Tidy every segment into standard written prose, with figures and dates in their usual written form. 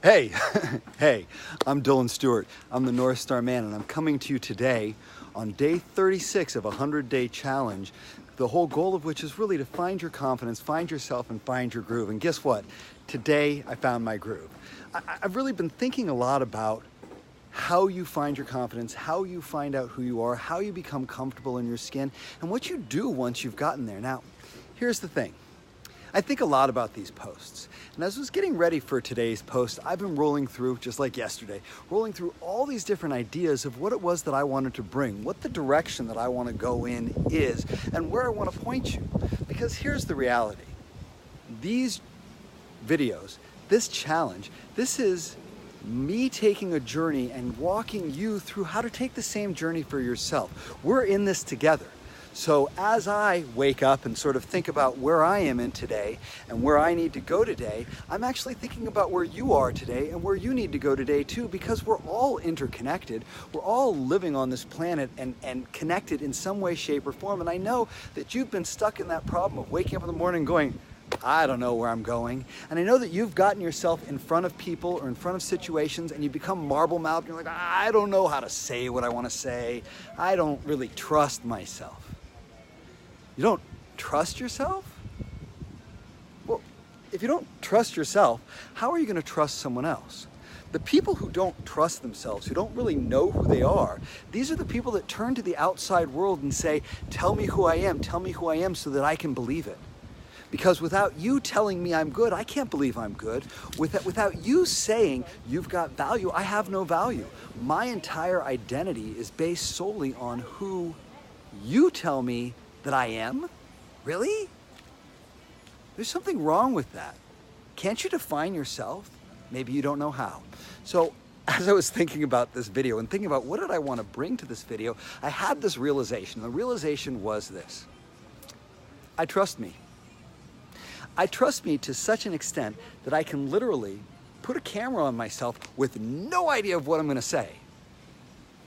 Hey, hey, I'm Dylan Stewart. I'm the North Star Man, and I'm coming to you today on day 36 of a 100-day challenge, the whole goal of which is really to find your confidence, find yourself, and find your groove. And guess what? Today, I found my groove. I've really been thinking a lot about how you find your confidence, how you find out who you are, how you become comfortable in your skin, and what you do once you've gotten there. Now, here's the thing. I think a lot about these posts. And as I was getting ready for today's post, I've been rolling through, just like yesterday, rolling through all these different ideas of what it was that I wanted to bring, what the direction that I want to go in is, and where I want to point you. Because here's the reality. These videos, this challenge, this is me taking a journey and walking you through how to take the same journey for yourself. We're in this together. So as I wake up and sort of think about where I am in today and where I need to go today, I'm actually thinking about where you are today and where you need to go today too, because we're all interconnected. We're all living on this planet and connected in some way, shape, or form. And I know that you've been stuck in that problem of waking up in the morning going, I don't know where I'm going. And I know that you've gotten yourself in front of people or in front of situations and you become marble-mouthed. You're like, I don't know how to say what I want to say. I don't really trust myself. You don't trust yourself? Well, if you don't trust yourself, how are you going to trust someone else? The people who don't trust themselves, who don't really know who they are, these are the people that turn to the outside world and say, tell me who I am so that I can believe it. Because without you telling me I'm good, I can't believe I'm good. Without you saying you've got value, I have no value. My entire identity is based solely on who you tell me that I am? Really? There's something wrong with that. Can't you define yourself? Maybe you don't know how. So as I was thinking about this video and thinking about what did I want to bring to this video, I had this realization. The realization was this. I trust me. I trust me to such an extent that I can literally put a camera on myself with no idea of what I'm going to say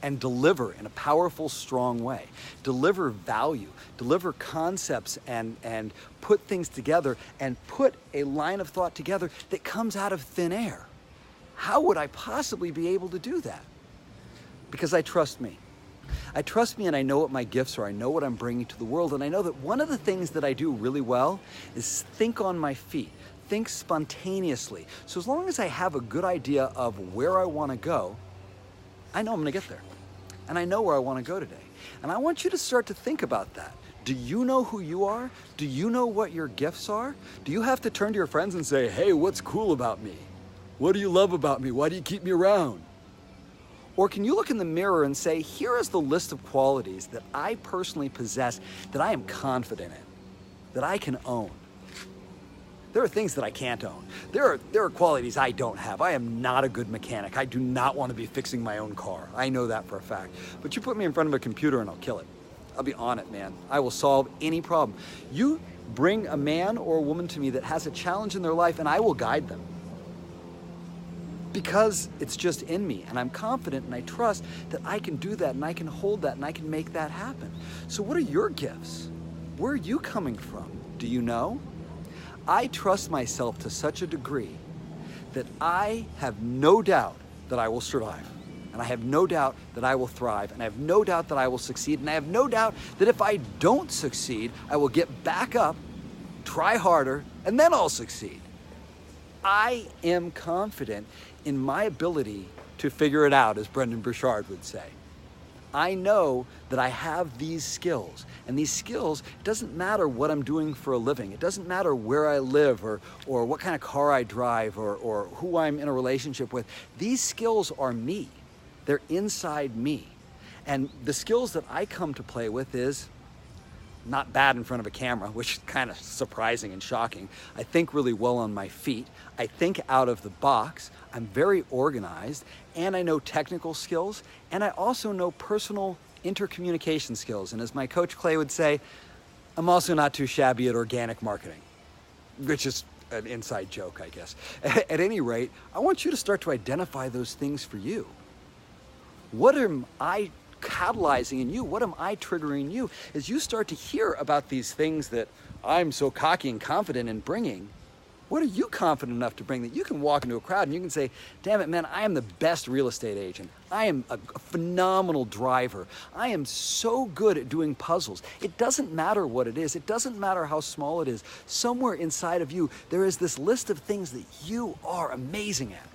and deliver in a powerful, strong way. Deliver value, deliver concepts and put things together and put a line of thought together that comes out of thin air. How would I possibly be able to do that? Because I trust me. I trust me and I know what my gifts are. I know what I'm bringing to the world. And I know that one of the things that I do really well is think on my feet, think spontaneously. So as long as I have a good idea of where I want to go, I know I'm going to get there. And I know where I want to go today. And I want you to start to think about that. Do you know who you are? Do you know what your gifts are? Do you have to turn to your friends and say, hey, what's cool about me? What do you love about me? Why do you keep me around? Or can you look in the mirror and say, here is the list of qualities that I personally possess that I am confident in, that I can own? There are things that I can't own. There are qualities I don't have. I am not a good mechanic. I do not want to be fixing my own car. I know that for a fact. But you put me in front of a computer and I'll kill it. I'll be on it, man. I will solve any problem. You bring a man or a woman to me that has a challenge in their life and I will guide them. Because it's just in me and I'm confident and I trust that I can do that and I can hold that and I can make that happen. So what are your gifts? Where are you coming from? Do you know? I trust myself to such a degree that I have no doubt that I will survive. And I have no doubt that I will thrive. And I have no doubt that I will succeed. And I have no doubt that if I don't succeed, I will get back up, try harder, and then I'll succeed. I am confident in my ability to figure it out, as Brendan Burchard would say. I know that I have these skills, and these skills, it doesn't matter what I'm doing for a living. It doesn't matter where I live or what kind of car I drive or who I'm in a relationship with. These skills are me. They're inside me. And the skills that I come to play with is not bad in front of a camera, which is kind of surprising and shocking. I think really well on my feet. I think out of the box. I'm very organized, and I know technical skills, and I also know personal intercommunication skills. And as my coach Clay would say, I'm also not too shabby at organic marketing, which is an inside joke, I guess. At any rate, I want you to start to identify those things for you. What am I catalyzing in you? What am I triggering in you? As you start to hear about these things that I'm so cocky and confident in bringing, What are you confident enough to bring that you can walk into a crowd and you can say, damn it, man, I am the best real estate agent. I am a phenomenal driver. I am so good at doing puzzles. It doesn't matter what it is. It doesn't matter how small it is. Somewhere inside of you, there is this list of things that you are amazing at,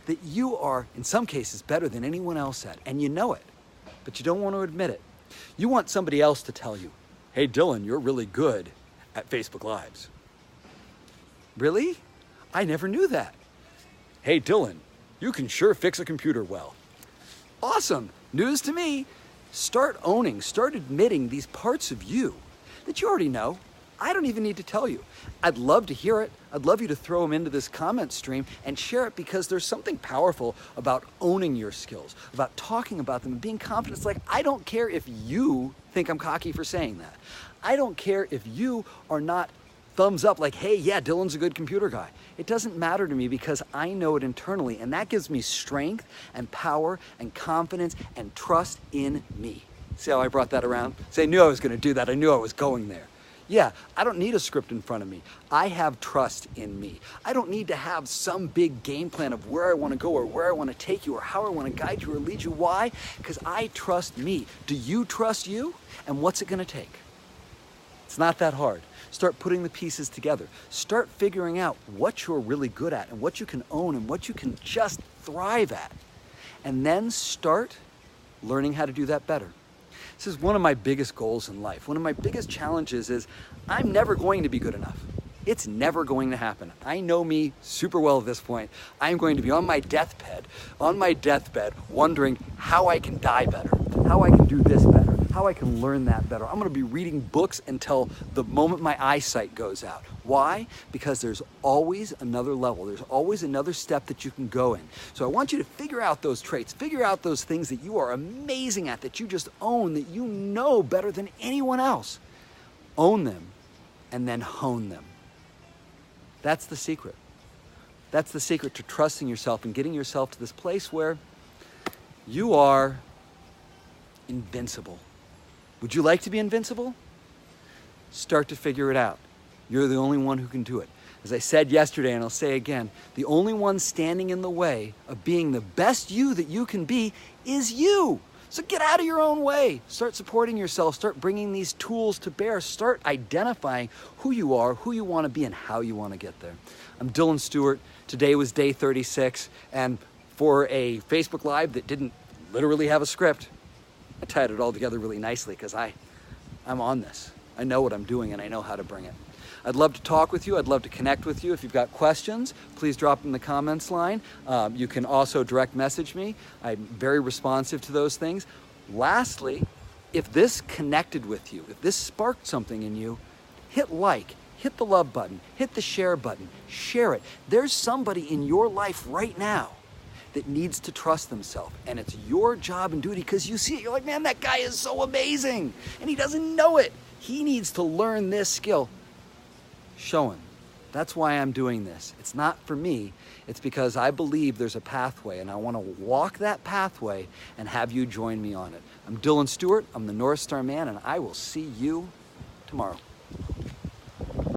that you are, in some cases, better than anyone else at, and you know it, but you don't want to admit it. You want somebody else to tell you, hey, Dylan, you're really good at Facebook Lives. Really? I never knew that. Hey, Dylan, you can sure fix a computer well. Awesome. News to me. Start owning, start admitting these parts of you that you already know. I don't even need to tell you. I'd love to hear it. I'd love you to throw them into this comment stream and share it, because there's something powerful about owning your skills, about talking about them and being confident. It's like, I don't care if you think I'm cocky for saying that. I don't care if you are not thumbs up like, hey, yeah, Dylan's a good computer guy. It doesn't matter to me, because I know it internally, and that gives me strength and power and confidence and trust in me. See how I brought that around? See, I knew I was going to do that. I knew I was going there. Yeah, I don't need a script in front of me. I have trust in me. I don't need to have some big game plan of where I want to go or where I want to take you or how I want to guide you or lead you. Why? Because I trust me. Do you trust you? And what's it going to take? It's not that hard. Start putting the pieces together. Start figuring out what you're really good at and what you can own and what you can just thrive at. And then start learning how to do that better. This is one of my biggest goals in life. One of my biggest challenges is I'm never going to be good enough. It's never going to happen. I know me super well at this point. I'm going to be on my deathbed, wondering how I can die better, how I can do this better, how I can learn that better. I'm going to be reading books until the moment my eyesight goes out. Why? Because there's always another level. There's always another step that you can go in. So I want you to figure out those traits, figure out those things that you are amazing at, that you just own, that you know better than anyone else. Own them and then hone them. That's the secret. That's the secret to trusting yourself and getting yourself to this place where you are invincible. Would you like to be invincible? Start to figure it out. You're the only one who can do it. As I said yesterday, and I'll say again, the only one standing in the way of being the best you that you can be is you. So get out of your own way. Start supporting yourself. Start bringing these tools to bear. Start identifying who you are, who you want to be, and how you want to get there. I'm Dylan Stewart. Today was day 36, and for a Facebook Live that didn't literally have a script, I tied it all together really nicely because I'm on this. I know what I'm doing, and I know how to bring it. I'd love to talk with you. I'd love to connect with you. If you've got questions, please drop them in the comments line. You can also direct message me. I'm very responsive to those things. Lastly, if this connected with you, if this sparked something in you, hit like, hit the love button, hit the share button, share it. There's somebody in your life right now that needs to trust themselves, and it's your job and duty, because you see it, you're like, man, that guy is so amazing, and he doesn't know it. He needs to learn this skill. Show him. That's why I'm doing this. It's not for me. It's because I believe there's a pathway, and I want to walk that pathway and have you join me on it. I'm Dylan Stewart. I'm the North Star Man, and I will see you tomorrow.